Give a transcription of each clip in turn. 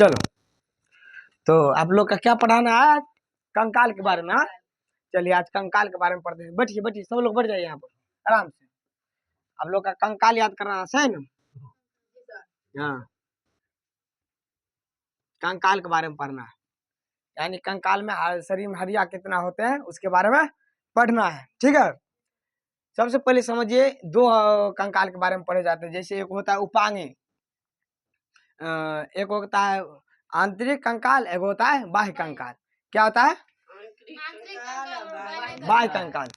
चलो, तो आप लोग का क्या पढ़ाना है आज? कंकाल के बारे में। हाँ, चलिए आज कंकाल के बारे में पढ़ते हैं। बैठिए बैठिए, सब लोग बैठ जाइए यहाँ पर आराम से। आप लोग का कंकाल याद करना है ना? हाँ, कंकाल के बारे में पढ़ना है, यानी कंकाल में शरीर में हड्डियां कितना होते हैं उसके बारे में पढ़ना है। ठीक है, सबसे पहले समझिए दो कंकाल के बारे में पढ़े जाते हैं। जैसे एक होता है उपांगी, एक होता है आंतरिक कंकाल, एक होता है बाह्य कंकाल। क्या होता है? बाह्य कंकाल।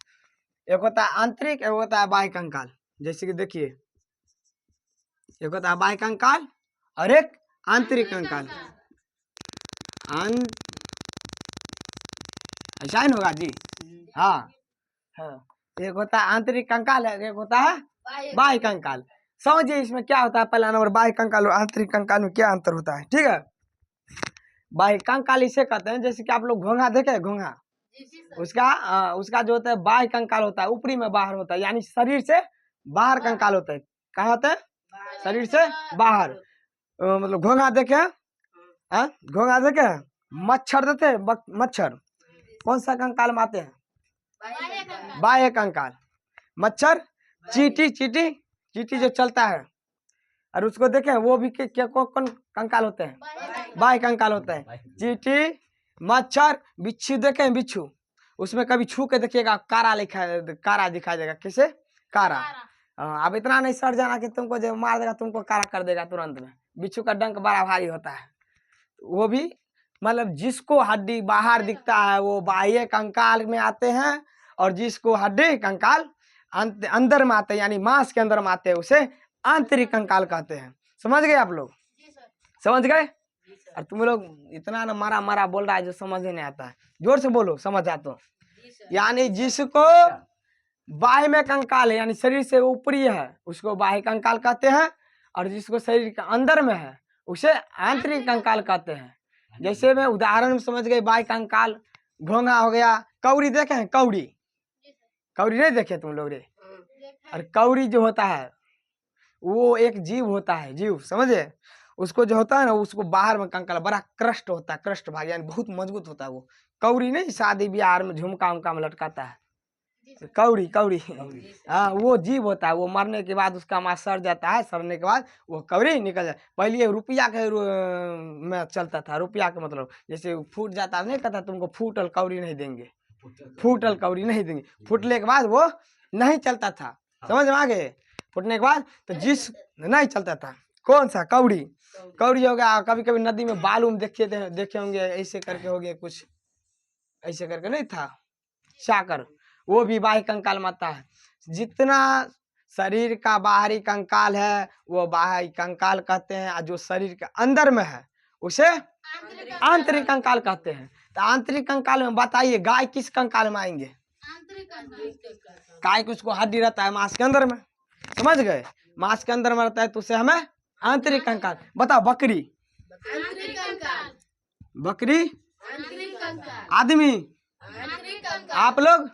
एक होता है आंतरिक, एक होता है बाह्य कंकाल। जैसे कि देखिए, एक होता है बाह्य कंकाल और एक आंतरिक कंकाल। ऐसा ही होगा जी। हाँ हाँ, एक होता है आंतरिक कंकाल है, एक होता है बाह्य कंकाल। समझिए इसमें क्या होता है। पहला नंबर बाह्य कंकाल और आंतरिक कंकाल में क्या अंतर होता है। ठीक है, बाह्य कंकाल इसे कहते हैं, जैसे कि आप लोग घोंघा देखे, घोंघा उसका जो होता है बाह्य कंकाल होता है, ऊपरी में बाहर होता है, यानी शरीर से बाहर कंकाल होता है। कहाँ होता है? शरीर से बाहर। मतलब घोंघा देखे, घोंघा देखे, मच्छर देते, मच्छर कौन सा कंकाल में आते हैं? बाह्य कंकाल। मच्छर, चींटी चींटी चींटी जो चलता है और उसको देखें, वो भी क्या कौन कंकाल होते हैं? बाह्य कंकाल होते हैं। चींटी, मच्छर, बिच्छू देखें, बिच्छू उसमें कभी छू के देखिएगा कारा लिखा, कारा दिखाई देगा। किसे? कारा। अब इतना नहीं सड़ जाना कि तुमको जब मार देगा तुमको कारा कर देगा तुरंत में। बिच्छू का डंक बड़ा भारी होता है। वो भी मतलब जिसको हड्डी बाहर दिखता है वो बाह्य कंकाल में आते हैं, और जिसको हड्डी कंकाल अंदर में आते हैं, यानी मांस के अंदर में आते हैं, उसे आंतरिक कंकाल कहते हैं। समझ गए आप लोग? समझ गए? और तुम लोग इतना ना मारा मारा बोल रहा है जो समझ ही नहीं आता है। जोर से बोलो, समझ आता तो। यानी जिसको बाह्य में कंकाल है, यानी शरीर से ऊपरी है, उसको बाह्य कंकाल कहते हैं, और जिसको शरीर के अंदर में है उसे आंतरिक कंकाल कहते हैं। जैसे मैं उदाहरण में समझ गए, बाह्य कंकाल घोंघा हो गया। कौड़ी देखे हैं? कौड़ी, कौड़ी नहीं देखे तुम लोग रे? और कौड़ी जो होता है वो एक जीव होता है, जीव समझे? उसको जो होता है ना, उसको बाहर में कंकाल बड़ा क्रस्ट होता है, क्रस्ट भाग, यानी बहुत मजबूत होता है वो। कौड़ी नहीं शादी ब्याह में झुमका उमका में लटकाता है, कौड़ी कौड़ी। हाँ, वो जीव होता है। वो मरने के बाद उसका मांस सड़ जाता है, सड़ने के बाद वो कौड़ी निकल जाता है। पहले रुपया के में चलता था, रुपया के मतलब जैसे फूट जाता नहीं कहता तुमको फूटल कौड़ी नहीं देंगे, फूटल कौड़ी नहीं देंगे। फूटने के बाद वो नहीं चलता था, समझ में आ गए? फूटने के बाद तो जिस नहीं चलता था, कौन सा? कौड़ी। कौड़ी हो गया। कभी कभी नदी में बालू में देखे होंगे, ऐसे करके हो गया कुछ, ऐसे करके नहीं था साकर, वो भी बाह्य कंकाल में आता है। जितना शरीर का बाहरी कंकाल है वो बाह्य कंकाल कहते हैं, और जो शरीर के अंदर में है उसे आंतरिक कंकाल कहते हैं। तो आंतरिक कंकाल में बताइए गाय किस कंकाल में आएंगे? गाय को उसको हड्डी रहता है मांस के अंदर में, समझ गए? मांस के अंदर में रहता है तो उसे हमें आंतरिक कंकाल। बताओ बकरी, बकरी, आदमी, आप लोग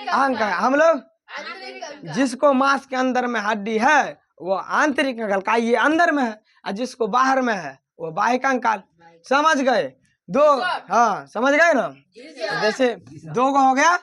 अहंकार, हम लोग जिसको मांस के अंदर में हड्डी है वो आंतरिक कंकाल का, ये अंदर में है, और जिसको बाहर में है वो बाह्य कंकाल। समझ गए? दो, हाँ समझ गए ना? जैसे दो गो हो गया,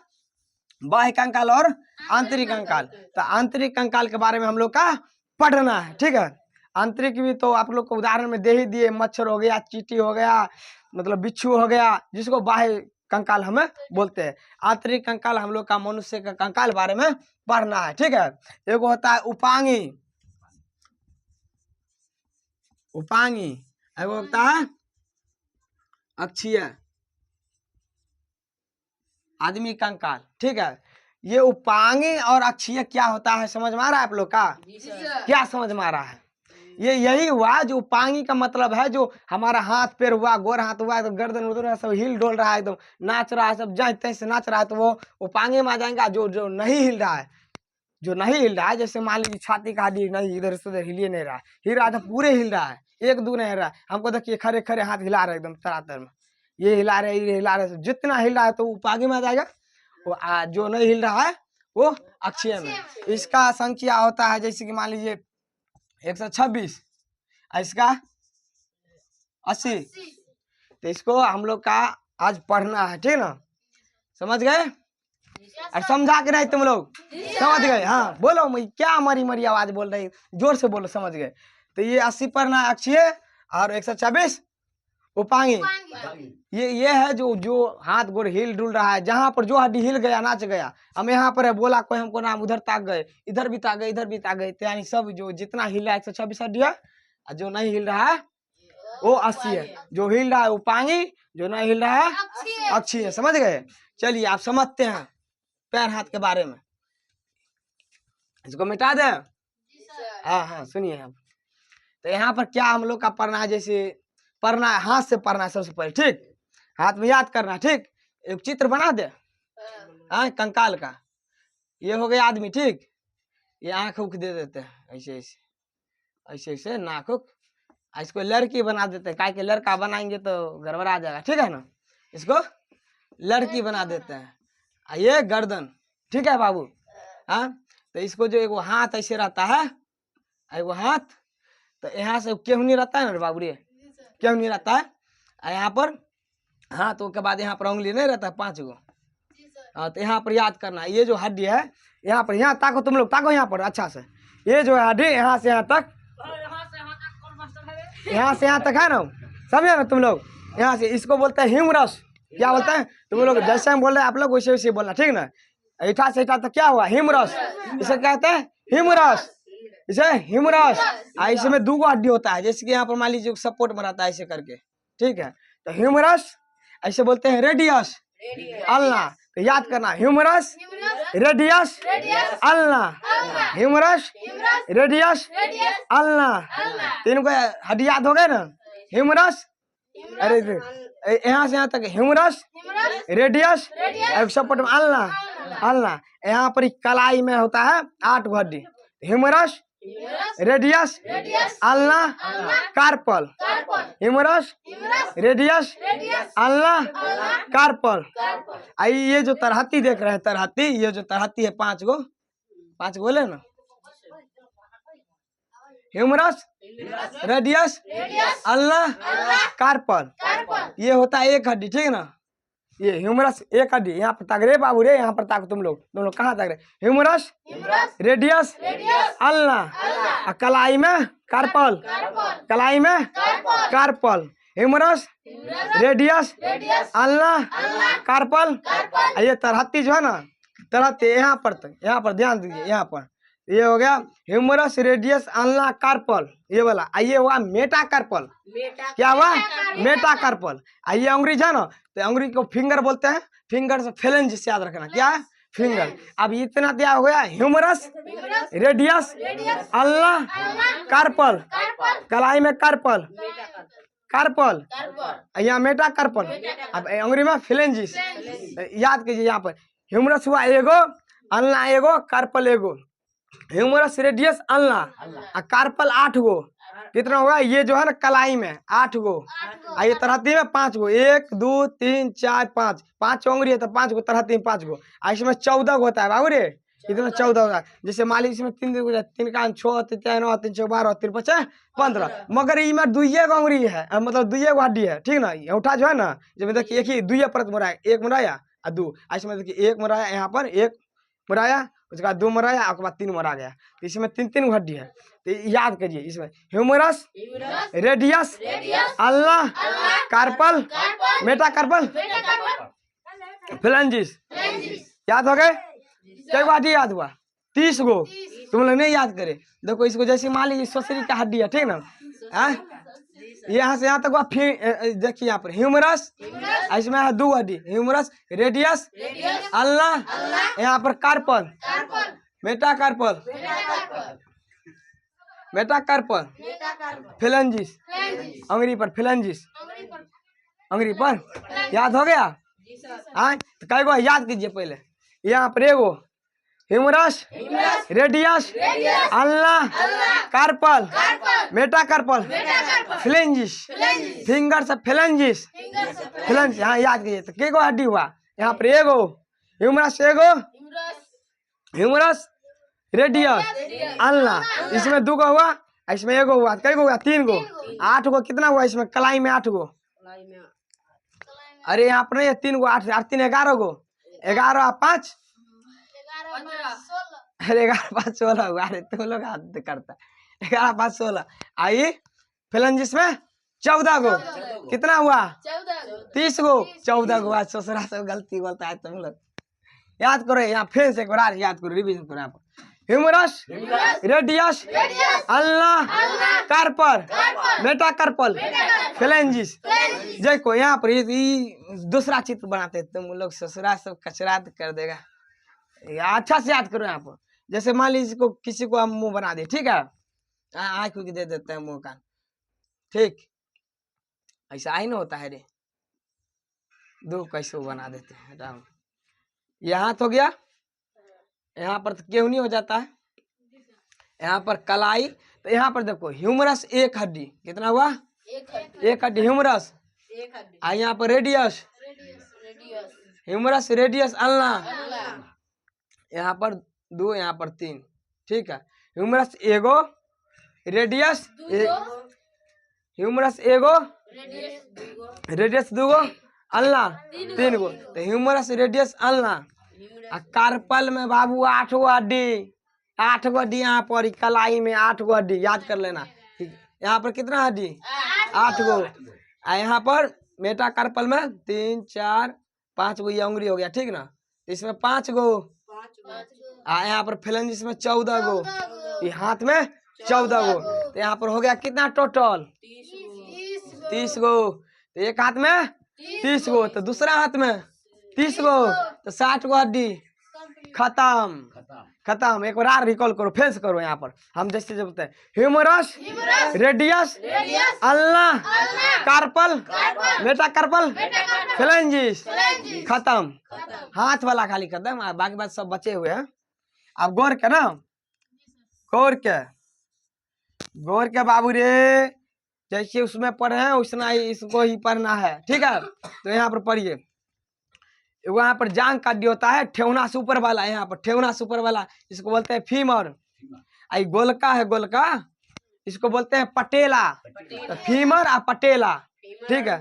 बाह्य कंकाल और आंतरिक कंकाल। तो आंतरिक कंकाल के बारे में हम लोग का पढ़ना है। ठीक है, आंतरिक भी तो आप लोग को उदाहरण में दे ही दिए, मच्छर हो गया, चींटी हो गया, मतलब बिच्छू हो गया, जिसको बाह्य कंकाल हमें बोलते हैं। आंतरिक कंकाल हम लोग का मनुष्य का कंकाल बारे में पढ़ना है। ठीक है, एक होता है उपांगी, उपांगी, एक होता है अक्षीय, आदमी कंकाल। ठीक है, ये उपांगी और अक्षीय क्या होता है समझ में आ रहा है आप लोग का? क्या समझ में आ रहा है? ये यही हुआ जो उपांगी का मतलब है, जो हमारा हाथ पैर हुआ, गोर हाथ हुआ, तो गर्दन उधर सब हिल डोल रहा है, एकदम नाच रहा है, सब जहाँ तैसे नाच रहा है, तो वो उपांगी में आ जाएगा। जो जो नहीं हिल रहा है, जो नहीं हिल रहा है, जैसे मान लीजिए छाती का हड्डी नहीं इधर से उधर हिलिए नहीं रहा है, हिल रहा है तो पूरे हिल रहा है, एक दो नहीं हिल रहा है। हमको देखिए खड़े खड़े हाथ हिला रहे एकदम तरातर में, ये हिला रहे, ये हिला रहे, जितना हिल रहा है तो उपांगी में आ जाएगा। वो जो नहीं हिल रहा है वो अक्षीय में। इसका संख्या होता है जैसे कि मान लीजिए 126, इसका 80। तो इसको हम लोग का आज पढ़ना है, ठीक ना, समझ गए? और समझा के नहीं तुम लोग समझ गए? हाँ बोलो, मैं क्या मरी मरी आवाज बोल रही, जोर से बोलो, समझ गए? तो ये 80 पढ़ना है अक्षीय और 126 उपांगी। ये है जो जो हाथ गोड़ हिल डुल रहा है, जहाँ पर जो हड्डी हिल गया नाच गया। हम यहाँ पर है, बोला कोई हमको नाम, उधर ताक गए, इधर भी ताक गए, इधर भी ताक गए, यानी सब जो जितना हिल रहा है 126 हड्डी है, जो नहीं हिल रहा है वो 80 है। जो हिल रहा है उपांगी, जो नहीं हिल रहा है अक्षीय। समझ गए? चलिए आप समझते हैं पैर हाथ के बारे में, इसको मिटा दे। हाँ हाँ सुनिए आप, तो यहाँ पर क्या हम लोग का पढ़ना है, जैसे पढ़ना है, हाथ से पढ़ना है सबसे पहले, ठीक? हाथ में याद करना है, ठीक? एक चित्र बना दे हाँ कंकाल का। ये हो गया आदमी, ठीक? ये आंख उख दे देते हैं ऐसे ऐसे ऐसे ऐसे नाक उख। इसको लड़की बना देते हैं, काहे कि लड़का बनाएंगे तो गड़बड़ा जाएगा, ठीक है ना? इसको लड़की बना देते हैं। ये गर्दन, ठीक है बाबू? हाँ, तो इसको जो एगो हाथ ऐसे रहता है, एगो हाथ, तो यहाँ से क्यों नहीं रहता है ना बाबू रे, क्यों नहीं रहता है? यहाँ पर हाथ, तो के बाद यहाँ पर उंगली नहीं रहता है 5 गो। हाँ, तो यहाँ पर याद करना, ये जो हड्डी है यहाँ पर, यहाँ ताको तुम लोग, ताको यहाँ पर अच्छा से, ये जो हड्डी यहाँ से यहाँ तक, यहाँ से यहाँ तक है ना, समझे ना तुम लोग? यहाँ से इसको बोलते हैं ह्यूमरस। क्या बोलते हैं तुम लोग? जैसे हम बोल रहे हैं आप लोग वैसे वैसे बोलना, ठीक ना? ऐठा से ऐठा तक क्या हुआ? ह्यूमरस। इसे कहते हैं ह्यूमरस, इसे ह्यूमरस। इसमें 2 गो हड्डी होता है, जैसे कि यहाँ पर मान लीजिए सपोर्ट में रहता है ऐसे करके, ठीक है? तो ह्यूमरस, ऐसे बोलते हैं रेडियस अल्लाह। तो याद करना, ह्यूमरस रेडियस अल्लाह, ह्यूमरस रेडियस अल्लाह। 3 को हड्डी याद हो गए ना? ह्यूमरस, अरे यहाँ से यहाँ तक ह्यूमरस रेडियस, सपोर्ट में अल्लाह अल्लाह। यहाँ पर कलाई में होता है 8 गो हड्डी, ह्यूमरस रेडियस अल्लाह कार्पल, ह्यूमरस रेडियस अल्लाह कार्पल। ये जो तरहती देख रहे हैं, तरहती, ये जो तरहती है 5 गो, 5 गो बोले ना, ह्यूमरस रेडियस अल्लाह कार्पल, ये होता है 1 हड्डी, ठीक ना? ये ह्यूमरस 1 हड्डी, यहाँ पर ताक रे बाबू रे, यहाँ पर ताक तुम लोग कहाँ ताक रहे? ह्यूमरस रेडियस अल्लाह, कलाई में कार्पल, कलाई में कार्पल, ह्यूमरस रेडियस अल्लाह कार्पल। ये तरहती जो है ना, तरहती यहाँ पर तक, यहाँ पर ध्यान दीजिए, यहाँ पर ये हो गया ह्यूमरस रेडियस अल्लाह कार्पल, ये वाला। ये हुआ मेटा कार्पल, क्या हुआ? Metacarpal. ये अंग्रेज है ना, तो अंग्रेज को फिंगर बोलते हैं, फिंगर से फेलेंज से याद रखना, क्या है? फिंगर। अब इतना दिया हो गया, ह्यूमरस रेडियस अल्लाह कार्पल, कलाई में कार्पल, कार्पल, यहाँ मेटा कार्पल। अब अंग्रेजी में फिलेंजिस, याद कीजिए। यहाँ पर ह्यूमरस हुआ एगो, अल्लाह एगो, कार्पल एगो। ह्यूमरस रेडियस अल्लाह, कार्पल 8 गो। कितना होगा? ये जो है ना कलाई में 8 गो, ये तरहती में 5 गो, 1 2 3 4 5, 5 उंगली है तो 5 गो, तरहती में 5 गो। इसमें 14 गो होता है बाबू रे, इतना 14 होता है। जैसे मान लीजिए इसमें 3 का 6 3 9 3 6 12 3 5 15, मगर इमें 2 गो उंगली है, मतलब 2 गो हड्डी है, ठीक ना? अंगूठा जो है ना, जब देखिए एक ही 2 परत मुराया, 1 मुराया और 2, इसमें देखिए 1 मुराया, यहाँ पर 1 मुराया, उसके बाद 2 मुराया, उसके बाद 3 मुरा गया। तो इसमें 3 गो हड्डी है। तो याद करिए, इसमें ह्यूमरस रेडियस अल्लाह कार्पल, मेटा कार्पल, फिलेंजिस। याद हो गए? कई बार याद हुआ? 30 गो। तुम लोग नहीं याद करे? देखो इसको, जैसे मान लीजिए ससुरी का हड्डी है, ठीक ना? यहाँ से यहाँ तक हुआ। फिर देखिए यहाँ पर ह्यूमरस, इसमें है 2 हड्डी, ह्यूमरस रेडियस अल्लाह, यहाँ पर carpal, metacarpal, metacarpal, phalanges, अंग्रेजी पर फिलेंजिस, अंग्रेजी पर। याद हो गया? हाँ, तो कई गो याद कीजिए पहले। यहाँ पर एगो ह्यूमरस रेडियस अल्लाह कार्पल, मेटा कार्पल, फिलेंजिस, फिंगर से फिलेंजिस, फिलेंजिस। हाँ याद कीजिए। तो कितने हड्डी हुआ? यहाँ पर एगो ह्यूमरस, एगो ह्यूमरस रेडियस अल्लाह, इसमें 2 गो हुआ, इसमें एगो हुआ, कई गो हुआ, 3 गो, 8 गो कितना हुआ इसमें कलाई में 8 गो, अरे यहाँ पर नहीं है 3 गो, 8 8 3 11 गो, 11 5 अरे 11 5 16 हुआ, अरे तुम लोग हाथ करता है 11 5 16 आई फ्लेंजिस में 14 गो, कितना हुआ 30 गो, 14 गो आज ससुरा सब गलती बोलता है तुम लोग याद करो यहाँ फिर से एक बार याद करो रिवीजन करो यहाँ पर humerus radius ulna carpal metacarpal phalanges देखो यहाँ पर ये दूसरा चित्र बनाते हैं तुम लोग ससुरा सब कचरा कर देगा अच्छा से याद करो यहाँ पर जैसे मान लीजिए को किसी को हम मुंह बना दे ठीक है आँख दे देते हैं मुंह का ठीक ऐसा ही ना होता है रे दो कैसे बना देते हैं राम ये हाथ हो गया यहाँ पर तो केहू नहीं हो जाता है यहाँ पर कलाई तो यहाँ पर देखो ह्यूमरस एक हड्डी कितना हुआ एक हड्डी ह्यूमरस यहाँ पर रेडियस ह्यूमरस रेडियस अल्ना यहाँ पर 2 यहाँ पर 3 ठीक है ह्यूमरस एगो रेडियस ह्यूमरस एगो रेडियस 2 गो अल्ना 3 गो तो ह्यूमरस रेडियस अल्ना कार्पल में बाबू 8 गो हड्डी 8 गो हड्डी यहाँ पर कलाई में 8 गो हड्डी याद कर लेना यहाँ पर कितना हड्डी 8 गो यहाँ पर मेटाकार्पल में 3 4 5 गो ये उंगली हो गया ठीक ना इसमें 5 गो यहाँ पर फ्लेंजिस में 14 गो ये हाथ में 14 गो तो यहाँ पर हो गया कितना टोटल 30 गो तो एक हाथ में 30 गो तो दूसरा हाथ में 30 गो तो 60 गो हड्डी खत्म एक बार रिकॉल करो फेस करो यहाँ पर हम जैसे जब बोलते हैं humerus radius ulna carpal metacarpal phalanges खत्म हाथ वाला खाली खत्म बाकी बात सब बचे हुए हैं अब गौर के ना गौर के बाबू रे जैसे उसमें पढ़े हैं उतना ही इसको ही पढ़ना है ठीक है तो यहाँ पर पढ़िए यहाँ पर जांग का डी होता है ठेवना से ऊपर वाला यहाँ पर ठेवना से ऊपर वाला इसको बोलते हैं फीमर आई गोलका है गोलका इसको बोलते हैं पटेला तो फीमर और पटेला ठीक है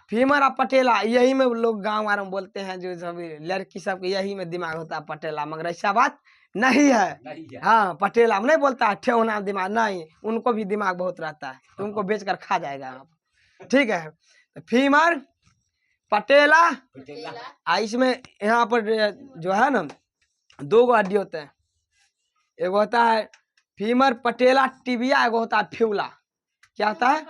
फीमर और पटेला यही में लोग गांव वालों में बोलते हैं जो सब लड़की सब यही में दिमाग होता है पटेला मगर ऐसा बात नहीं है हाँ पटेला में नहीं बोलता है ठेवना दिमाग नहीं उनको भी दिमाग बहुत रहता है तो उनको बेच कर खा जाएगा आप ठीक है तो फीमर पटेला इसमें यहाँ पर जो है ना 2 गो हड्डी होते हैं एक होता है फीमर पटेला टिबिया एक होता है फ्यूला क्या होता है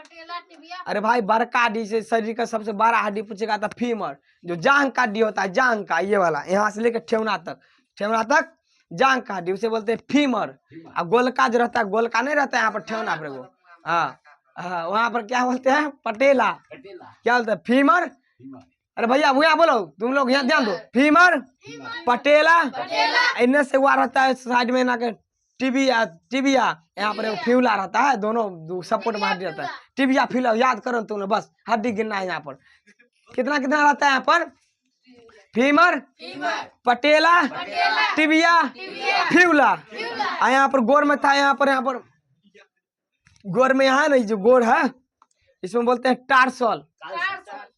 अरे भाई बड़का हड्डी से शरीर का सबसे बड़ा हड्डी पूछेगा तो फीमर जो जांग का हड्डी होता है जांग का ये वाला यहाँ से लेकर ठेवना तक जांग का हड्डी उसे बोलते हैं फीमर और गोलका जो रहता है गोलका नहीं रहता है यहाँ पर ठेवना पर वो हाँ वहाँ पर क्या बोलते हैं पटेला क्या बोलते हैं फीमर अरे भैया भैया बोलो तुम लोग यहाँ ध्यान दो फीमर पटेला इनमें से हुआ रहता है साइड में ना के टिबिया यहाँ पर फ्यूला रहता है दोनों सपोर्ट में हड्डी रहता है टिबिया फ्यूला याद करो तुम लोग बस हड्डी गिनना है यहाँ पर कितना रहता है यहाँ पर फीमर पटेला टिबिया फ्यूला यहाँ पर गोर में था यहाँ पर गोर में यहाँ नहीं जो गोर है इसमें बोलते हैं टार्सल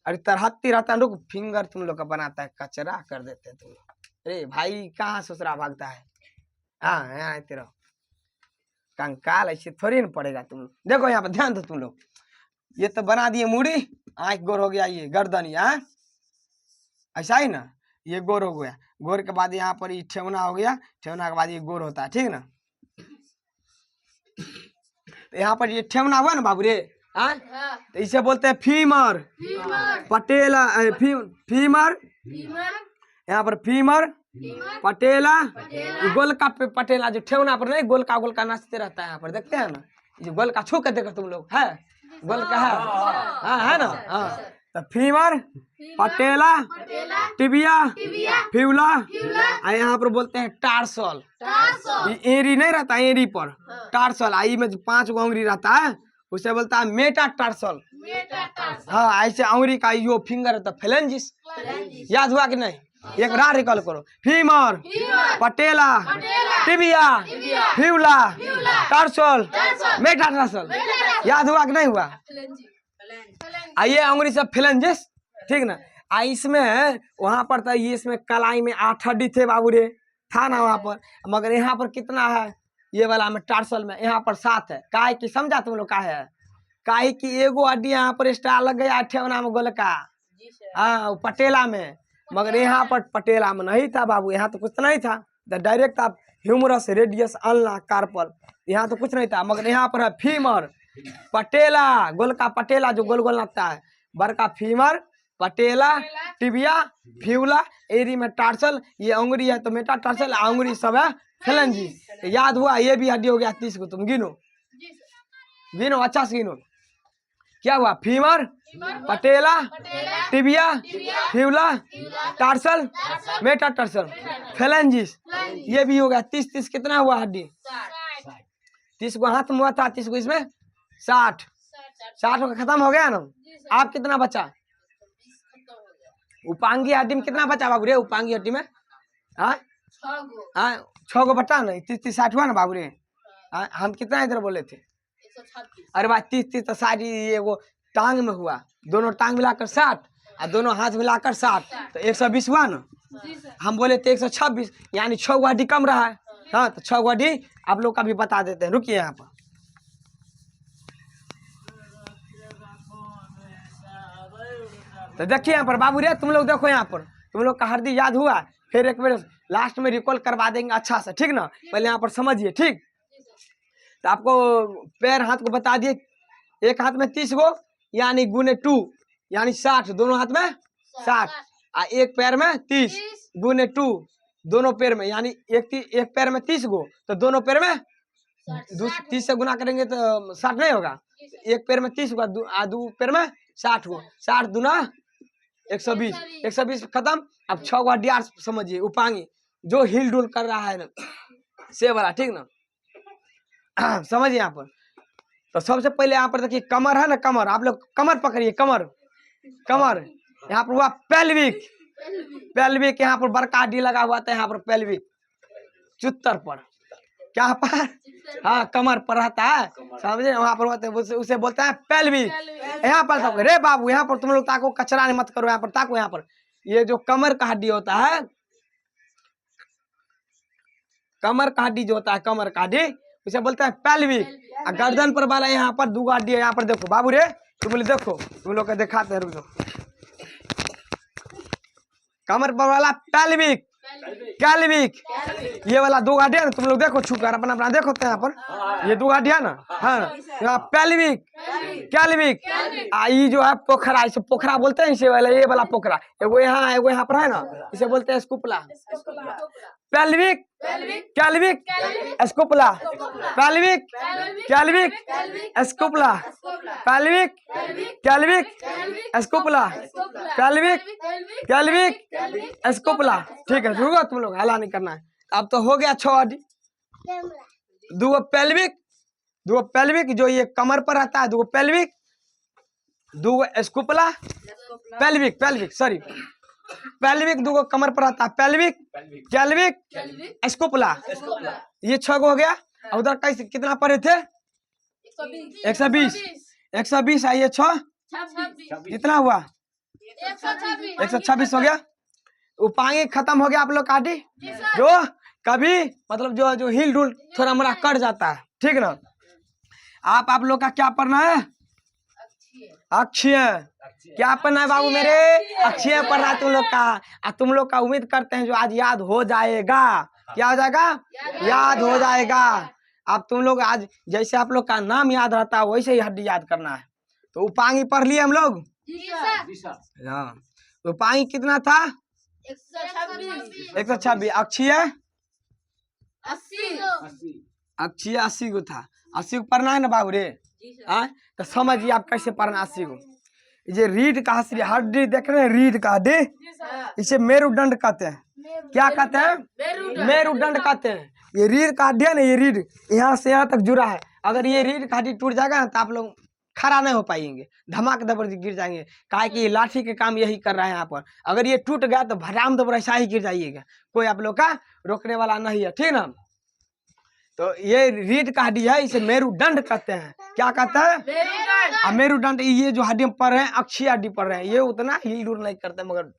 अरे तरहत्ती रहता है फिंगर तुम लोग का बनाता है कचरा कर देते हैं तुम लोग अरे भाई कहाँ ससुरा भागता है हाँ यहाँ आते रहो कंकाल ऐसे थोड़ी ना पड़ेगा तुम लोग देखो यहाँ पर ध्यान दो तुम लोग ये तो बना दिए मुड़ी आँख गोर हो गया ये गर्दन यहाँ ऐसा ही ना ये गोर हो गया गोर के बाद यहाँ पर ये ठेवना हो गया ठेवना के बाद ये गोर होता है ठीक ना तो यहाँ पर ये ठेवना हुआ ना बाबू रे हाँ तो इसे बोलते हैं फीमर पटेला फीमर यहाँ पर फीमर पटेला गोलका पे पटेला जो ठेवना पर नहीं गोलका नाचते रहता है यहाँ पर देखते हैं ना जो गोलका छू के देखो तुम लोग है गोलका है हाँ है ना हाँ तो फीमर पटेला टिबिया फ्यूला यहाँ पर बोलते हैं टार्सल एरी नहीं रहता एरी पर टार्सल आई में 5 गो उंगली रहता है उसे बोलता है मेटाटार्सल हाँ ऐसे उंगली का यो फिंगर है तो फ्लेंजिस याद हुआ कि नहीं एक बार रिकॉल करो। Femur, patella, tibia, fibula, tarsal, metatarsal. याद हुआ कि नहीं हुआ? आइए अंगुली सब फ्लेंजेस, ठीक ना। इसमें वहां पर था, ये इसमें कलाई में 8 हड्डी थे बाबू रे, था ना वहां पर। मगर यहाँ पर कितना है? ये वाला में टार्सल में यहाँ पर 7 है। काहे की समझा तुम लोग? का है काहे की एगो हड्डी यहाँ पर स्टार लग गया ठेवना में गोलका, हाँ पटेला में। मगर यहाँ पर पटेला में नहीं था बाबू, यहाँ तो कुछ नहीं था। डायरेक्ट आप ह्यूमरस, रेडियस, अल्ना, कार्पल, यहाँ तो कुछ नहीं था। मगर यहाँ पर है फीमर, पटेला, गोलका पटेला जो गोल गोल लगता है, बड़का फीमर, पटेला, टिबिया, फ्यूला, एरी में टार्सल, ये अंगुरी है तो मेटा टार्सल, अंगुरी सब है फ्लेंजिस। याद हुआ? ये भी हड्डी हो गया 30 को। तुम गिनो गिनो, अच्छा से गिनो। क्या हुआ? Femur, patella, tibia, fibula, tarsal, Meta tarsal, फ्लेंजिस, ये भी हो गया 30। कितना हुआ हड्डी? 30 को हाथ में हुआ था, 30 को इसमें 60। 60 का खत्म हो गया ना। आप कितना बचा? उपांगी हड्डी में कितना बचा बाबू रे? उपांगी हड्डी में 6 गो बटा नहीं, 30 60 हुआ ना बाबू रे। हम कितना इधर बोले थे? अरे भाई 30 तो सारी ये वो टांग में हुआ, दोनों टांग मिलाकर 60 और दोनों हाथ मिलाकर 60, तो 120 हुआ ना। हम बोले थे 126, यानी 6 गो हड्डी कम रहा है। हाँ तो 6 गो हड्डी आप लोग का भी बता देते हैं। रुकिए यहाँ पर, तो देखिए यहाँ पर बाबू रे, तुम लोग देखो यहाँ पर, तुम लोग का हड्डी याद हुआ? फिर एक बार लास्ट में रिकॉल करवा देंगे अच्छा से, ठीक ना। पहले यहाँ पर समझिए, ठीक। तो आपको पैर हाथ को बता दिए, एक हाथ में 30 गो यानी गुने 2 यानी 60, दोनों हाथ में 60, और एक पैर में 30 गुने 2 दोनों पैर में, यानी एक पैर में 30 गो तो दोनों पैर में 30 से गुना करेंगे तो 60 नहीं होगा। एक पैर में 30 गो, दो पैर में 60 गो, 60 दूना 120, 120 खत्म। अब 6 गो हड्डी समझिए, उपांगी जो हिल डुल कर रहा है ना, से वाला, ठीक ना। समझिए यहाँ पर। तो सबसे पहले यहाँ पर देखिए कमर है ना, कमर, आप लोग कमर पकड़िए, कमर, कमर। यहाँ पर हुआ पेल्विक, पेल्विक यहाँ पर बड़का हड्डी लगा हुआ था, यहाँ पर पेल्विक चुत्तर पर, क्या पर, हाँ कमर पर रहता है, समझे, वहाँ पर होते उसे बोलते हैं पेल्विक। यहाँ पर सब रे बाबू, यहाँ पर तुम लोग ताको, कचरा नहीं मत करो, यहाँ पर ताको। यहाँ पर ये जो कमर का हड्डी होता है, कमर का हड्डी जो होता है, कमर का हड्डी उसे बोलते हैं पेल्विक। गर्दन पर वाला यहाँ पर 2 हड्डी है। यहाँ पर देखो बाबू रे, तुम लोग देखो, तुम लोग को दिखाते हैं, रुक जाओ। कमर पर वाला पेल्विक, कैल्विक, ये वाला 2 हड्डी है ना, तुम लोग देखो छुकर अपना अपना देखो तो यहाँ पर ये 2 हड्डी है ना, हाँ यहाँ पेल्विक, कैल्विक। ये जो है पोखरा, इसे पोखरा बोलते हैं, इसे वाला, ये वाला पोखरा, एगो यहाँ पर है ना, इसे बोलते हैं scapula. Pelvic, clavicle, scapula, pelvic, clavicle, scapula, pelvic, clavicle, scapula, pelvic, clavicle, scapula. ठीक है, रुको तुम लोग, हला नहीं करना है। अब तो हो गया 6 हड्डी, 2 पेल्विक, 2 पेल्विक जो ये कमर पर रहता है, 2 pelvic, 2 scapula, pelvic, pelvic sorry, pelvic 2 कमर पर आता है, पेल्विक, कैल्विक, स्कुपला, ये 6 गो हो गया। उधर कैसे कितना पढ़े थे? 120, 120 है, ये 6 कितना हुआ? 126 हो गया। उपांगी खत्म हो गया आप लोग का हड्डी, जो कभी मतलब जो हिल डुल थोड़ा मोड़ा कट जाता है, ठीक ना। आप लोग का क्या पढ़ना है? अक्षय। क्या पढ़ना है बाबू मेरे? अक्षय पढ़ना है तुम लोग का। तुम लोग का उम्मीद करते हैं जो आज याद हो जाएगा। क्या हो जाएगा? याद हो जाएगा। अब तुम लोग आज जैसे आप लोग का नाम याद रहता है वैसे ही हड्डी याद करना है। तो उपांगी पढ़ लिए हम लोग? हाँ, तो उपांगी कितना था? 126। अक्षय 80 गो था। 80 को पढ़ना है ना बाबू रे? तो समझिए आप कैसे पढ़ना 80 को। ये रीढ़ का हड्डी देख रहे हैं, रीढ़ का हड्डी, इसे मेरुदंड कहते हैं। क्या कहते हैं? मेरुदंड कहते हैं। ये रीढ़ का हड्डी है ना, ये रीढ़ यहाँ से यहाँ तक जुड़ा है। अगर ये रीढ़ का हड्डी टूट जाएगा ना तो आप लोग खड़ा नहीं हो पाएंगे, धमाक दबर गिर जाएंगे। काहे कि लाठी के काम यही कर रहा है यहाँ पर। अगर ये टूट गया तो भराम दबर ऐसा ही गिर जाइएगा, कोई आप लोग का रोकने वाला नहीं है, ठीक ना। तो ये रीढ़ का हड्डी है, इसे मेरुदंड कहते हैं। क्या कहते हैं? मेरुदंड। ये जो हड्डी पढ़ रहे हैं अक्षीय हड्डी पढ़ रहे हैं, ये उतना हिल डुल नहीं करते मगर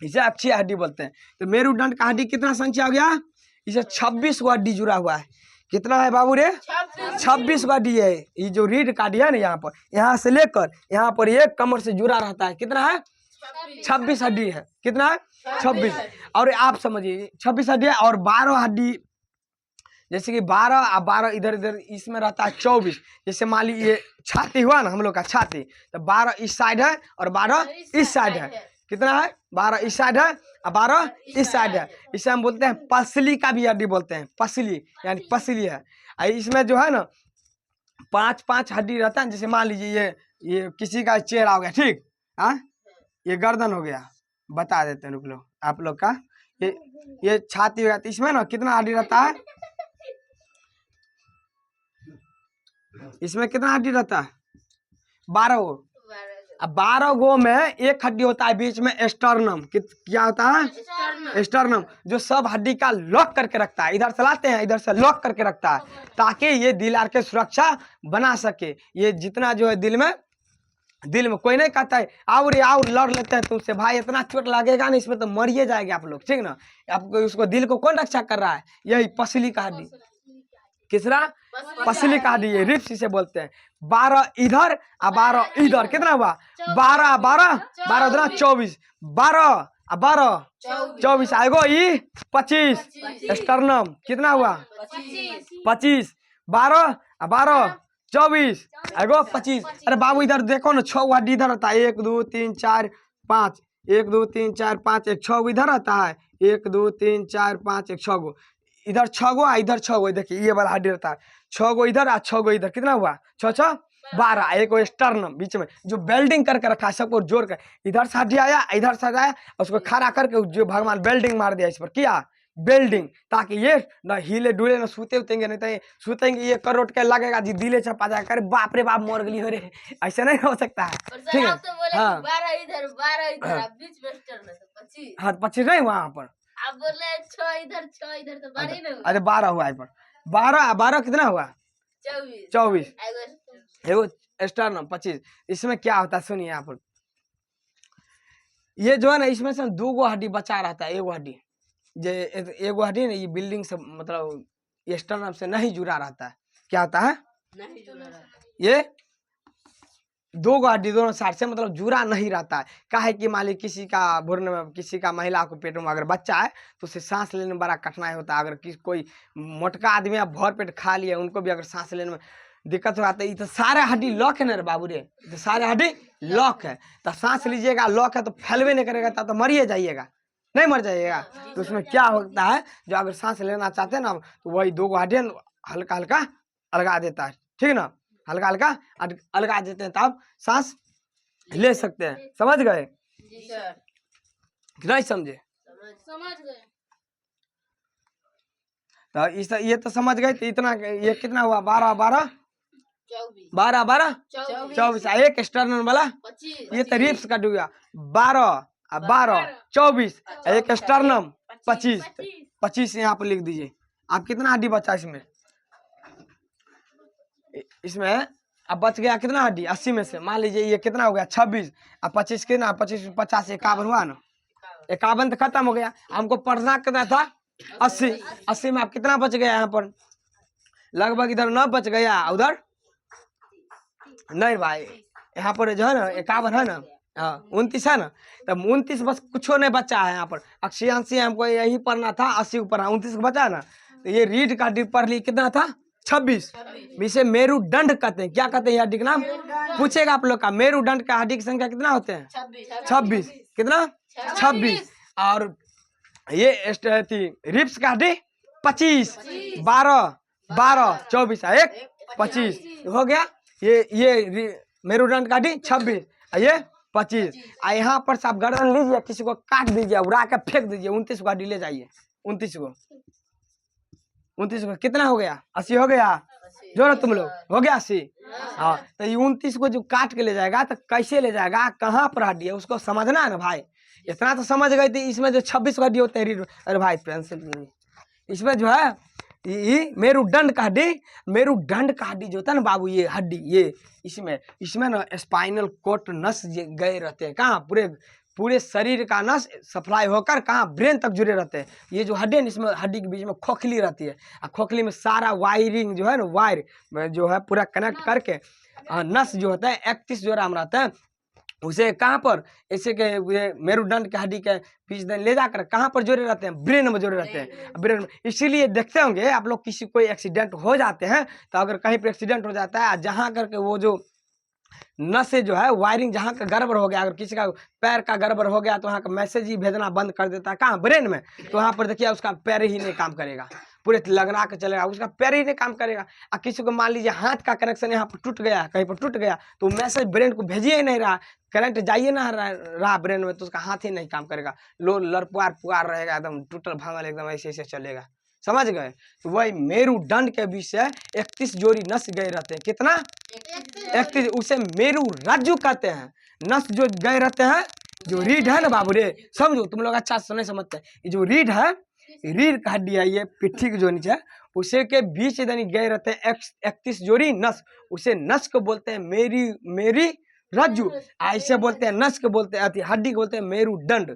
इसे अक्षीय हड्डी बोलते हैं। तो मेरुदंड का हड्डी कितना संख्या हो गया? इसे 26 गो हड्डी जुड़ा हुआ है। कितना है बाबू रे? 26 गो हड्डी है। ये जो रीढ़ का हड्डी है ना, यहाँ पर, यहाँ से लेकर यहाँ पर एक कमर से जुड़ा रहता है। कितना है? 26 हड्डी है। कितना है? 26। और आप समझिए 26 हड्डी है और 12 हड्डी, जैसे कि 12 और 12 इधर इधर इसमें रहता है 24। जैसे मान लीजिए ये छाती हुआ ना हम लोग का छाती, तो 12 इस साइड है और 12 इस साइड है। कितना है? 12 इस साइड है और 12 इस साइड है। इसे हम बोलते हैं पसली का भी हड्डी बोलते हैं, पसली यानी पसली है। इसमें जो है ना 5-5 हड्डी रहता है। जैसे मान लीजिए ये किसी का चेहरा हो गया, ठीक, हाँ, ये गर्दन हो गया, बता देते हैं रुक लो आप लोग का। ये छाती हो गया, तो इसमें ना कितना हड्डी रहता है? इसमें कितना हड्डी रहता है? 12 गो। अब 12 गो में एक हड्डी होता है बीच में एस्टर्नम। क्या होता है? एस्टर्नम, जो सब हड्डी का लॉक करके रखता है। इधर चलाते हैं, इधर से लॉक करके रखता है ताकि ये दिल आर के सुरक्षा बना सके। ये जितना जो है दिल में कोई नहीं कहता है आओ रे आओ लड़ लेते हैं तुमसे, भाई इतना चोट लगेगा ना इसमें तो मरिए जाएंगे आप लोग, ठीक ना। आपको उसको दिल को कौन रक्षा कर रहा है? यही पसली का हड्डी। किसरा? पसली का हड्डी, ये रिब्स इसे बोलते हैं। 12 इधर और 12 इधर। कितना हुआ? 12 12 12 दूना 24, 12 और 12 24 आएगो ई 25 एस्टर्नम। कितना हुआ? 25 12 और 12 24 आएगो 25। अरे बाबू इधर देखो ना 6 हड्डी इधर रहता है, 1 2 3 4 5, 1 2 3 4 5, एक 6 इधर रहता है, 1 2 3 4 5, एक 6 गो इधर, 6 गो इधर 6 गो। देखिए ये वाला हड्डी रहता है, 6 गो इधर और 6 गो इधर। कितना हुआ? 6 6 12। एक स्टर्नम बीच में जो बेल्डिंग करके रखा है, सबको जोड़ कर, इधर से हड्डी आया इधर से आया, उसको खड़ा करके जो भगवान बेल्डिंग मार दिया इस पर, किया बेल्डिंग, ताकि ये ना हिले डुले ना सूते उतेंगे, नहीं तो सूतेंगे ये करोट के लगेगा जी, दिले चपा जाएगा, अरे बाप रे बाप मर गई हो रे, ऐसा नहीं हो सकता है, ठीक है। हाँ 12 इधर 12 इधर, बीच में स्टर्नम 25। हाँ 25 नहीं वहाँ पर, आप बोल रहे 6 इधर 6 इधर, तो 12 ही ना हुआ। अरे 12 हुआ पर, 12 कितना हुआ? 24। एगो स्टर्नम 25। इसमें क्या होता है सुनिए यहाँ पर, ये जो है ना इसमें से 2 गो हड्डी बचा रहता है। एगो हड्डी एगो हड्डी ना ये बिल्डिंग से मतलब स्टर्नम से नहीं जुड़ा रहता है। क्या होता है? नहीं जुड़ा। ये 2 गो हड्डी दोनों साइड से मतलब जुड़ा नहीं रहता है। काहे कि मान ली किसी का भ्रूण में, किसी का महिला को पेट में अगर बच्चा है तो उसे सांस लेने में बड़ा कठिनाई होता है। अगर कोई मोटका आदमी या भर पेट खा लिया, उनको भी अगर सांस लेने में दिक्कत होता है, तो सारे हड्डी लॉक है ना रे बाबू रे, तो सारे हड्डी लॉक है, तो सांस लीजिएगा लॉक है तो फैलवे नहीं करेगा, तब तो मरिए जाइएगा, नहीं मर जाइएगा। तो उसमें क्या होता है, जो अगर सांस लेना चाहते हैं ना तो वही 2 गो हड्डी हल्का हल्का अलगा देता है, ठीक ना, हल्का हल्का अलगा देते हैं तब सांस ले सकते हैं। समझ गए? जी सर। नहीं समझे? समझ गए। तो इस ये तो समझ गए। तो इतना ये कितना हुआ? 12 12 24 12 12 24। एक एक्सटर्नल वाला 25। ये तो रिप्स का डूबा 12 और 12 24, एक एक्सटर्नम 25 25 यहाँ पर लिख दीजिए। आप कितना हड्डी बचा इसमें? इसमें अब बच गया कितना हड्डी? 80 में से मान लीजिए ये कितना हो गया? 26 और 25 कितना? 25 50 51 हुआ ना, 51 तो खत्म हो गया। हमको पढ़ना कितना था? 80। 80 में आप कितना बच गया? यहाँ पर लगभग इधर 9 बच गया, उधर नहीं भाई, यहाँ पर जो है ना 51 है ना, हाँ 29 है ना, तब 29 बस कुछ नहीं बचा है। यहाँ पर 80 हमको यही पढ़ना था, 80 ऊपर 29 बचा ना, तो ये रीढ़ का हड्डी पढ़ ली, कितना था? 26। इसे मेरुदंड कहते हैं। क्या कहते हैं हड्डी का नाम? पूछेगा आप लोग का, मेरुदंड का हड्डी की संख्या कितना होते हैं? 26। कितना? 26। और ये रिब्स का हड्डी 25, 12 12 24 एक 25 हो गया। ये मेरुदंड का हड्डी 26, ये 25। यहाँ पर सब गर्दन लीजिए, किसी को काट दीजिए, उड़ा के फेंक दीजिए, 29 को हड्डी ले जाइए। 29 को कितना हो गया? 80 हो गया। जोड़ो तुम लोग, हो गया 80। हाँ, तो ये 29 को जो काट के ले जाएगा तो कैसे ले जाएगा, कहाँ पर हड्डी है उसको समझना है ना भाई। इतना तो समझ गए थे, इसमें जो 26 हड्डी होते हैं अरे भाई पेंसिल, इसमें जो है ये मेरुदंड का हड्डी, मेरुदंड का हड्डी जो होता है ना बाबू, ये हड्डी ये इसमें ना स्पाइनल कोट नस गए रहते हैं, कहाँ पूरे पूरे शरीर का नस सप्लाई होकर कहाँ ब्रेन तक जुड़े रहते हैं। ये जो हड्डी है इसमें हड्डी के बीच में खोखली रहती है, और खोखली में सारा वायरिंग जो है ना, वायर जो है पूरा कनेक्ट करके नस जो होता है 31 जोड़ा में रहता है, उसे कहाँ पर ऐसे के ये मेरुदंड के हड्डी के बीच में ले जाकर कहाँ पर जोड़े रहते हैं, ब्रेन में जोड़े रहते हैं, ब्रेन में। इसीलिए देखते होंगे आप लोग, किसी कोई एक्सीडेंट हो जाते हैं तो अगर कहीं पर एक्सीडेंट हो जाता है, जहाँ करके वो जो नस से जो है वायरिंग जहाँ का गड़बड़ हो गया, अगर किसी का पैर का गड़बड़ हो गया तो वहाँ का मैसेज ही भेजना बंद कर देता है, कहाँ ब्रेन में। तो वहाँ पर देखिए उसका पैर ही नहीं काम करेगा, पूरे लगना के चलेगा, उसका पैर ही नहीं काम करेगा। और किसी को मान लीजिए हाथ का कनेक्शन यहाँ पर टूट गया, कहीं पर टूट गया, तो मैसेज ब्रेन को भेजिए ही नहीं रहा, करंट जाइए ना रहा ब्रेन में, तो उसका हाथ ही नहीं काम करेगा, लो लड़पुआर पुआर रहेगा, एकदम टूटल भांगल एकदम ऐसे ऐसे चलेगा, समझ गए। तो वही मेरुदंड के बीच से 31 जोड़ी नस गए रहते हैं, कितना 31, उसे मेरु रज्जु कहते हैं। नस जो गए रहते हैं, जो रीढ़ है ना बाबू रे, समझो तुम लोग अच्छा से नहीं समझते, ये जो रीढ़ है, रीढ़ का हड्डी है, ये पिट्ठी के जो नीचे है, उसे के बीच गए रहते हैं 31 जोड़ी नस, उसे नस को बोलते हैं मेरी रज्जु, ऐसे बोलते हैं नस को बोलते हैं, हड्डी को बोलते हैं मेरुदंड।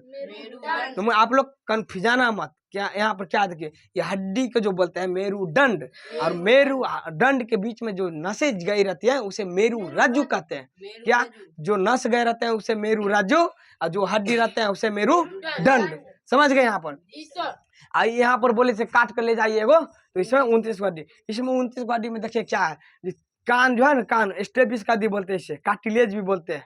तुम आप लोग कन्फ्यूजाना मत, क्या यहाँ पर क्या देखिए, ये हड्डी को जो बोलते हैं मेरुदंड, और मेरुदंड के बीच में जो नसें गई रहती है उसे मेरु रज्जु कहते हैं। क्या, जो नस गए रहते हैं उसे मेरु रज्जु, और जो हड्डी रहते हैं उसे मेरुदंड, समझ गए। यहाँ पर आई, यहाँ पर बोले से काट कर ले जाइए एगो, तो इसमें 29 हड्डी, इसमें 29 हड्डी में देखिए क्या है, कान जो है ना, कान स्टेपिस का दी बोलते हैं, इसे कार्टिलेज भी बोलते हैं।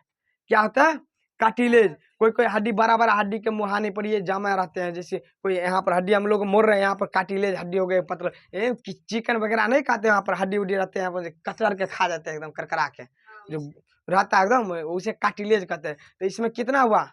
क्या होता है कार्टिलेज, कोई हड्डी बड़ा बड़ा हड्डी के मुहाने पर ये जमा रहते हैं, जैसे कोई यहाँ पर हड्डी हम लोग मोड़ रहे हैं, यहाँ पर कार्टिलेज हड्डी हो गए, पतला चिकन वगैरह नहीं खाते, वहाँ पर हड्डी उड्डी रहते हैं, यहाँ पर कचर के खा जाते हैं एकदम करकरा के, जो रहता है एकदम, उसे कार्टिलेज कहते हैं। तो इसमें कितना हुआ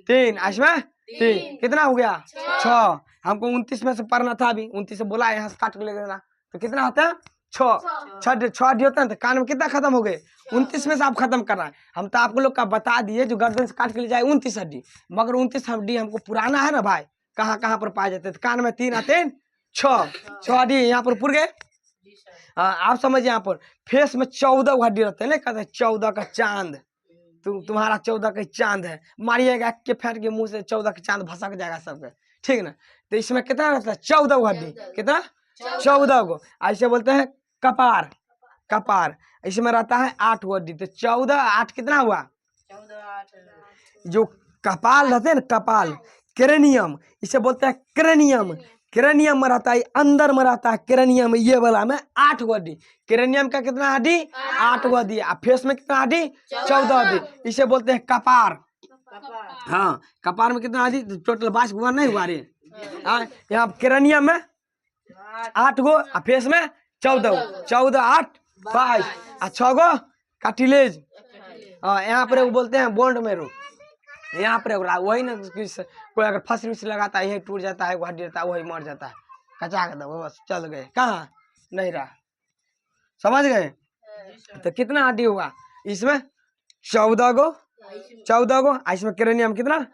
3, इसमें 3, कितना हो गया 6, हमको 29 में से पढ़ना था, अभी 29 से बोला यहाँ से काट के ले देना, तो कितना होता है 6 हड्डी होता है। तो कान में कितना खत्म हो गए 29 में से आप खत्म करना है। हम तो आपको लोग का बता दिए जो गर्दन से काट के ले जाए 29 हड्डी, मगर 29 हड्डी हमको पुराना है ना भाई, कहाँ कहाँ पर पाए जाते हैं। तो कान में 3 आते हैं 6 हड्डी यहाँ पर पुर गए। आप समझिए, यहाँ पर फेस में 14 हड्डी रहते हैं, नहीं कहते 14 का चांद, तुम्हारा 14 का चांद है, मारिएगा के फेंट के मुंह से 14 का चांद भसक जाएगा सबके, ठीक ना। तो इसमें कितना रहता है 14 हड्डी, कितना 14 को, ऐसे बोलते हैं कपार, इसमें रहता है 8 हड्डी, तो 14 8 कितना हुआ 14 जो कपाल रहते हैं ना, कपाल क्रेनियम, इसे बोलते हैं क्रेनियम में रहता है, अंदर में रहता है क्रेनियम, ये वाला में 8 हड्डी, क्रेनियम का कितना हड्डी 8 हड्डी, फेस में कितना हड्डी 14 हड्डी, इसे बोलते हैं कपार। हाँ, कपार में कितना हड्डी, टोटल 22 हुआ नहीं हुआ रे, यहाँ क्रेनियम में 8 गो, फेस में 14 8 22, 6 गो कार्टिलेज। यहाँ पर बोलते हैं बोन्ड मेरो, यहाँ पर वही ना, कोई अगर फंसी उसी लगाता है यही टूट जाता है, हड्डी रहता है वही मर जाता है, कचा कर दो बस, चल गए, कहाँ नहीं रहा, समझ गए। तो कितना हड्डी हुआ इसमें 14 गो, इसमें क्रेनियम कितना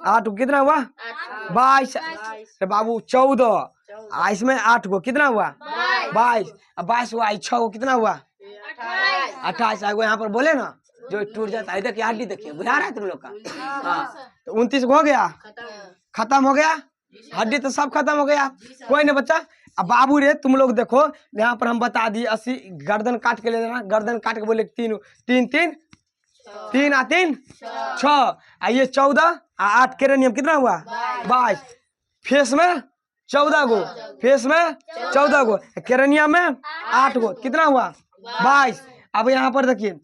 8 गो, कितना हुआ 22, बाबू 14, इसमें 8 गो, कितना हुआ 22 हुआ, 6 गो कितना हुआ 28, यहाँ पर बोले ना जो टूट जाता है, देखिए हड्डी देखिए, बुझा रहा है तुम लोग का। हाँ, तो 29 हो गया, खत्म हो गया, हड्डी तो सब खत्म हो गया, कोई नहीं बच्चा। अब बाबू रे तुम लोग देखो, यहाँ पर हम बता दिए 80, गर्दन काट के ले देना, गर्दन काट के बोले 3 3 3 3 आ 3 6, ये 14 8 क्रेनियम कितना हुआ 22, फेस में 14 गो, फेस में 14 गो, क्रेनियम में 8 गो, कितना हुआ 22। अब यहाँ पर देखिए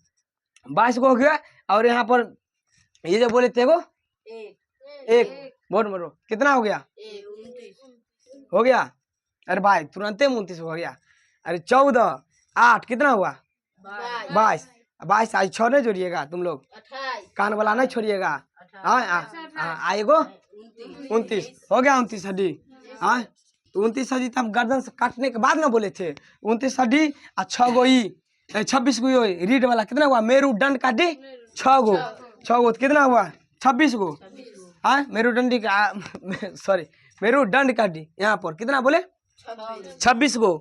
22 को हो गया, और यहाँ पर ये जो बोले थे वो 1 बोल मरो, कितना हो गया 29 हो गया, अरे भाई तुरंत 29 हो गया, अरे 14 8 कितना हुआ 22, 22 आज 6 नहीं जोड़िएगा तुम लोग, 28 कान वाला नहीं छोड़िएगा। हाँ आएगो 29 हो गया 29 हड्डी। हाँ, तो 29 हड्डी तो हम गर्दन से काटने के बाद ना बोले थे 29 हड्डी और 6 गो ई 26 गो ई रीढ़ वाला कितना हुआ मेरुदंड का हड्डी 6 गो तो कितना हुआ 26 गो हाँ मेरुदंडी का सॉरी मेरुदंड का हड्डी यहाँ पर कितना बोले 26 गो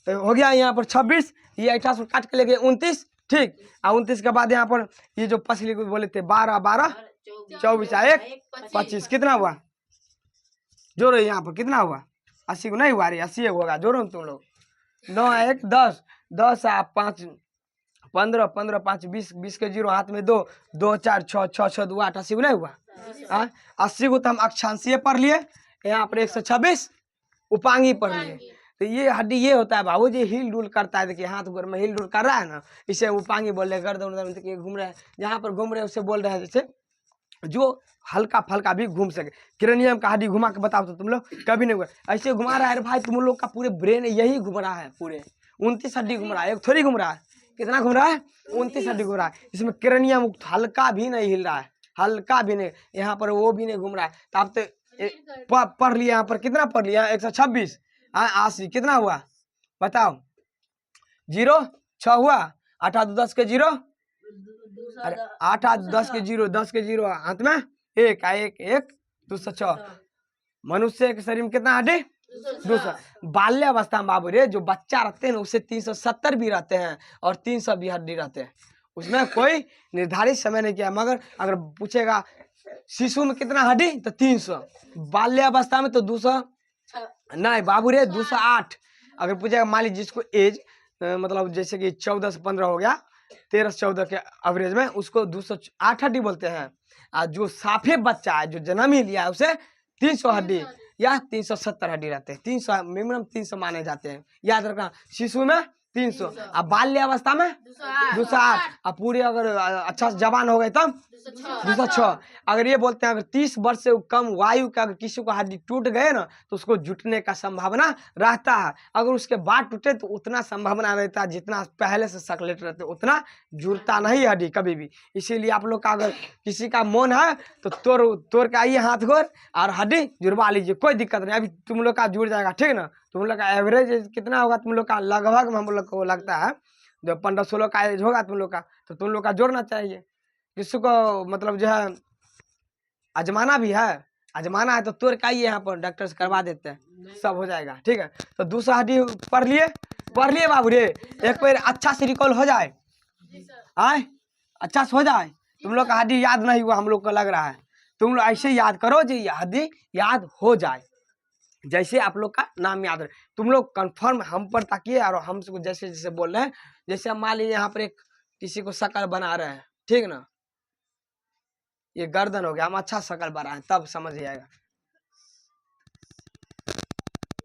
तो हो गया यहाँ पर 26 ये 18 काट के ले गए 29 ठीक और 29 के बाद यहाँ पर ये जो पसली को बोले थे 12 12 24 1 25 कितना हुआ जोड़ो यहाँ पर कितना हुआ 80 को नहीं हुआ रे 80 होगा जोड़ो तुम लोग 9 1 10 10 5 15 15 5 20 20 के जीरो हाथ में 2 2 4 6 6 6 2 8 80 को नहीं हुआ हाँ 80 को तो हम अक्षांशीय पढ़ लिए यहाँ पर 126 उपांगी पढ़ लिए तो ये हड्डी ये होता है बाबू जी हिल डुल करता है देखिए हाथ गोर में हिल डुल कर रहा है ना इसे उपांगी बोल रहे गर्दन उर्दन देखिए घूम रहे हैं जहाँ पर घूम रहे हैं उसे बोल रहे हैं जैसे जो हल्का फल्का भी घूम सके क्रेनियम का हड्डी घुमा के बताओ तो तुम लोग कभी नहीं हुआ ऐसे घुमा रहा है भाई तुम लोग का पूरे ब्रेन यही घूम रहा है पूरे 29 हड्डी घूम रहा है एक थोड़ी घूम रहा है कितना घूम रहा है 29 हड्डी घूम रहा है इसमें क्रेनियम हल्का भी नहीं हिल रहा है हल्का भी नहीं यहाँ पर वो भी नहीं घूम रहा है तो आप तो पढ़ लिया यहाँ पर कितना पढ़ लिया 126 80 कितना हुआ बताओ 0 6 हुआ 8 8 10 के 0 अरे 8 8 10 के 0 10 के 0 हाथ में 1 1 1 206 मनुष्य के शरीर में कितना हड्डी 200 बाल्यावस्था में बाबू रे जो बच्चा रहते हैं उससे 370 भी रहते हैं और 300 भी हड्डी रहते हैं उसमें कोई निर्धारित समय नहीं किया मगर अगर पूछेगा शिशु में कितना हड्डी तो 300 बाल्यावस्था में तो 200 नहीं बाबू रे 208 अगर पूछेगा मान लीजिए जिसको एज मतलब जैसे कि 14 से 15 हो गया 13 से 14 के एवरेज में उसको 208 हड्डी बोलते हैं और जो साफे बच्चा है जो जन्म ही लिया है उसे 300 हड्डी या 370 हड्डी रहते हैं 300 मिनिमम 300 माने जाते हैं याद रखना शिशु में 300 अब बाल्यावस्था में 208 अब पूरे अगर अच्छा जवान हो गए तब 206 अगर ये बोलते हैं अगर 30 वर्ष से कम वायु का अगर किसी को हड्डी टूट गए ना तो उसको जुटने का संभावना रहता है अगर उसके बाद टूटे तो उतना संभावना रहता है जितना पहले से सक्लेट रहते उतना जुड़ता नहीं हड्डी कभी भी इसीलिए आप लोग का अगर किसी का मन है तो तोड़ के आइए हाथ गोर और हड्डी जुड़वा लीजिए कोई दिक्कत नहीं अभी तुम लोग का जुड़ जाएगा ठीक ना तुम लोग का एवरेज कितना होगा तुम लोग का लगभग हम लोग को लगता है जो 15-16 का एज होगा तुम लोग का तो तुम लोग का जोड़ना चाहिए किसी को मतलब जो है आजमाना भी है आजमाना है तो तोड़ के आइए यहाँ पर डॉक्टर से करवा देते हैं सब हो जाएगा ठीक है तो 200 हड्डी पढ़ लिए बाबू रे एक बार अच्छा से रिकॉल हो जाए आए अच्छा से हो जाए तुम लोग का हड्डी याद नहीं हुआ हम लोग को लग रहा है तुम लोग ऐसे याद करो जो हड्डी याद हो जाए जैसे आप लोग का नाम याद रहे तुम लोग कंफर्म हम पर ताकिए और हम जैसे जैसे बोल रहे हैं जैसे हम मान लीजिए यहाँ पर एक किसी को शकल बना रहे हैं ठीक ना ये गर्दन हो गया हम अच्छा शकल बना है तब समझ आएगा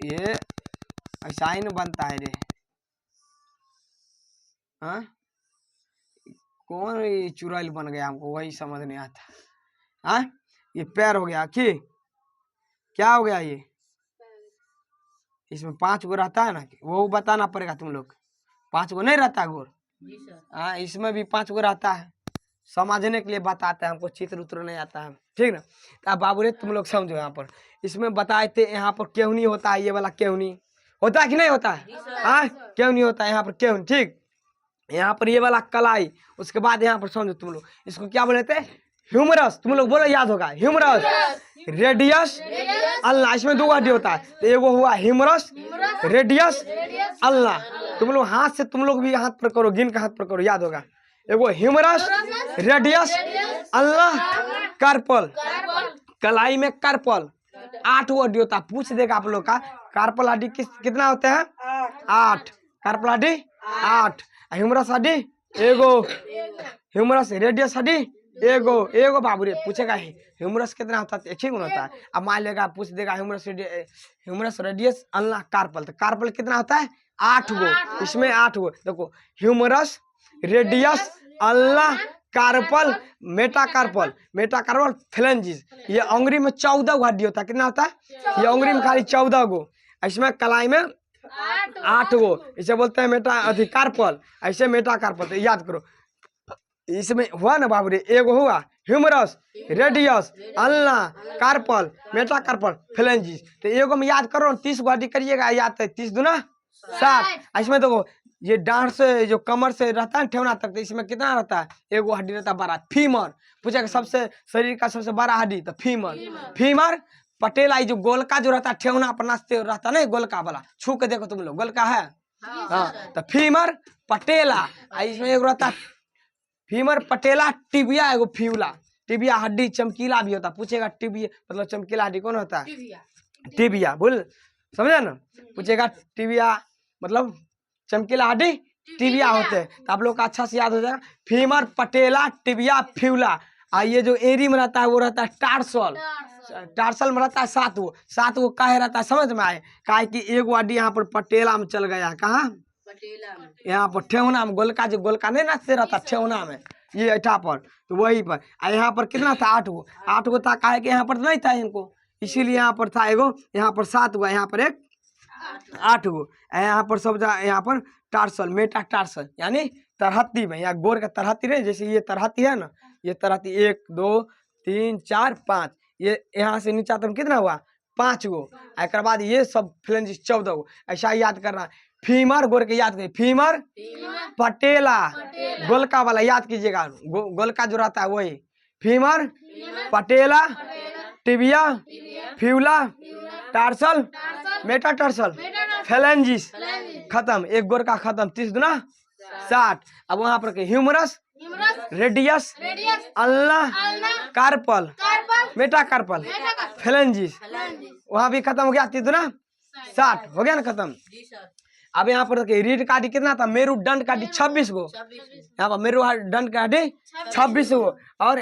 ये ऐसा ही नहीं बनता है रे हाँ कौन ये चुड़ैल बन गया हमको वही समझ नहीं आता हाँ ये पैर हो गया कि क्या हो गया ये इसमें 5 गो रहता है ना वो बताना पड़ेगा तुम लोग 5 गो नहीं रहता गोर हाँ इसमें भी 5 गो रहता है समझने के लिए बताते हैं हमको चित्र उत्र नहीं आता है ठीक ना तो अब बाबू रे तुम लोग समझो यहाँ पर इसमें बताए थे यहाँ पर केहनी होता है ये वाला केहनी होता है कि नहीं होता है हाँ केहनी होता है यहाँ पर केहनी ठीक यहाँ पर ये वाला कलाई उसके बाद यहाँ पर समझो तुम लोग इसको क्या बोले थे ह्यूमरस तुम लोग बोलो याद होगा ह्यूमरस रेडियस अल्लाह इसमें 2 हड्डी होता है तो एगो हुआ ह्यूमरस रेडियस अल्लाह तुम लोग हाथ से तुम लोग भी हाथ पर करो गिन के हाथ पर करो याद होगा एगो ह्यूमरस रेडियस अल्लाह कार्पल कलाई में कार्पल 8 हड्डी होता है पूछ देगा आप लोग का कार्पल हड्डी कितना होते हैं 8 कार्पल हड्डी 8 ह्यूमरस हड्डी एगो ह्यूमरस रेडियस हड्डी एगो बाबू रे पूछेगा ह्यूमरस कितना होता है एक ही गुण होता है अब मान लेगा पूछ देगा ह्यूमरस रेडियस अल्लाह कार्पल तो कार्पल कितना होता है 8 गो इसमें 8 गो देखो ह्यूमरस रेडियस अल्लाह कार्पल मेटाकार्पल फ्लेंजिस ये अंगुरी में 14 गो हड्डी होता है कितना होता है ये अंगुरी में खाली 14 गो इसमें कलाई में 8 गो इसे बोलते हैं कार्पल ऐसे मेटाकार्पल तो याद करो इसमें हुआ ना बाबू रे, एगो हुआ humerus, radius, ulna, carpal, metacarpal, phalanges. तो एगो में याद करो 30 गो हड्डी करिएगा, याद है 30 दूना 60। इसमें देखो ये डांट से जो कमर से रहता है ठेवना तक, तो इसमें कितना रहता है, एगो हड्डी रहता है बड़ा, फीमर। पूछेगा सबसे शरीर का सबसे बड़ा हड्डी, तो फीमर। पटेला जो गोलका जो रहता है ठेवना पर नाचते रहता है ना, गोलका वाला, छू के देखो तुम लोग, गोलका है हाँ, तो फीमर पटेला। इसमें एगो रहता है फीमर पटेला, टिबिया एगो फ्यूला। टिबिया हड्डी चमकीला भी होता, पूछेगा टिबिया मतलब चमकीला हड्डी कौन होता है, टिबिया। बोल समझे ना, पूछेगा टिबिया मतलब चमकीला हड्डी टिबिया होते हैं, तो आप लोग का अच्छा से याद हो जाएगा। Femur patella tibia Phyula. ये जो एरी में रहता है वो रहता है टार्सल। टार्सल में रहता है 7 गो काहे रहता है समझ में आए, काहे कि एगो हड्डी यहाँ पर पटेला में चल गया, कहाँ यहाँ पर ठेहुना में, गोलका जो गोलका नहीं नाचते रहता ठेहुना में, ये ऐठा पर, तो वही पर। यहाँ पर कितना था 8 गो था, काहे कि यहाँ पर नहीं था इनको, इसीलिए यहाँ पर था एगो, यहाँ पर 7 गो, यहाँ पर एक 8 गो। यहाँ पर सब यहाँ पर टार्सल, मेटा टार्सल यानी तरहत्ती में, यहाँ गोर का तरहत्ती रहे, जैसे ये तरहत्ती है ना, ये तरहत्ती 1 2 3 4 5, ये यहाँ से नीचा तक कितना हुआ 5 गो। एक बाद ये सब फ्लेंजिस 14 गो। ऐसा याद करना, फीमर गोर के याद करिए, फीमर पटेला, गोलका वाला याद कीजिएगा, गोलका जो रहता है वही, femur patella, tibia fibula, tarsal, metatarsal, फ्लेंजिस। खत्म, एक गोर का खत्म, 30 दूना 60। अब वहां पर humerus, radius, ulna, carpal, metacarpal, phalanges, वहां भी खत्म हो गया, 30 दूना 60 हो गया ना खत्म। अब यहाँ पर रीढ़ का हड्डी कितना था, मेरुदंड का हड्डी 26 गो, यहाँ पर मेरुदंड का हड्डी 26 गो, और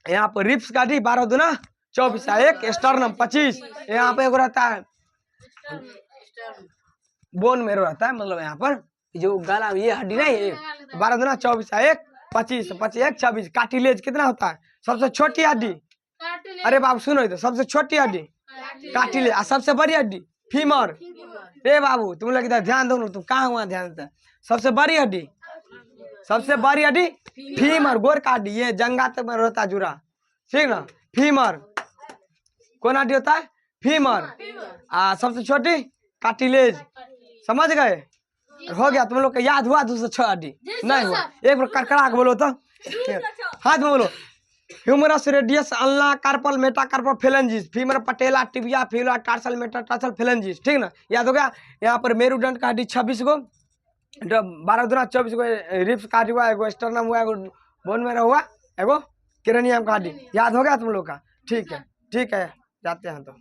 यहाँ पर रिप्स का हड्डी 12 दूना 24, एक स्टर्नम 25। यहाँ पे एगो रहता है बोन मेरो रहता है, मतलब यहाँ पर जो गला ये हड्डी नहीं, 12 दूना 24, एक 25, 25 एक 26। कार्टिलेज कितना होता है, सबसे छोटी हड्डी, अरे बाबू सुनो तो, सबसे छोटी हड्डी कार्टिलेज, और सबसे बड़ी हड्डी फीमर। रे बाबू तुम लोग इधर ध्यान दो, तुम कहाँ हुआ ध्यान देता, सबसे बड़ी हड्डी फीमर, गोर का हड्डी, ये जंगा तक में रहता जुड़ा, ठीक ना। फीमर कौन हड्डी होता है, फीमर। सबसे छोटी कार्टिलेज, समझ गए, हो गया तुम लोग का याद हुआ। 206 हड्डी नहीं हुआ, एक बार कड़कड़ा के बोलो तो, हाथ में बोलो, humerus, radius, ulna, carpal, metacarpal, phalanges, femur patella, tibia fibula, tarsal, metatarsal, phalanges, ठीक ना, याद हो गया। यहाँ पर मेरुदंड का हड्डी 26 गो, 12 दूना 24 गो, रिप्स का हड्डी हुआ एगो, स्टर्नम हुआ एगो, बोन में हुआ एगो, क्रेनियम का हड्डी, याद हो गया तुम लोग का, ठीक है जाते हैं तो।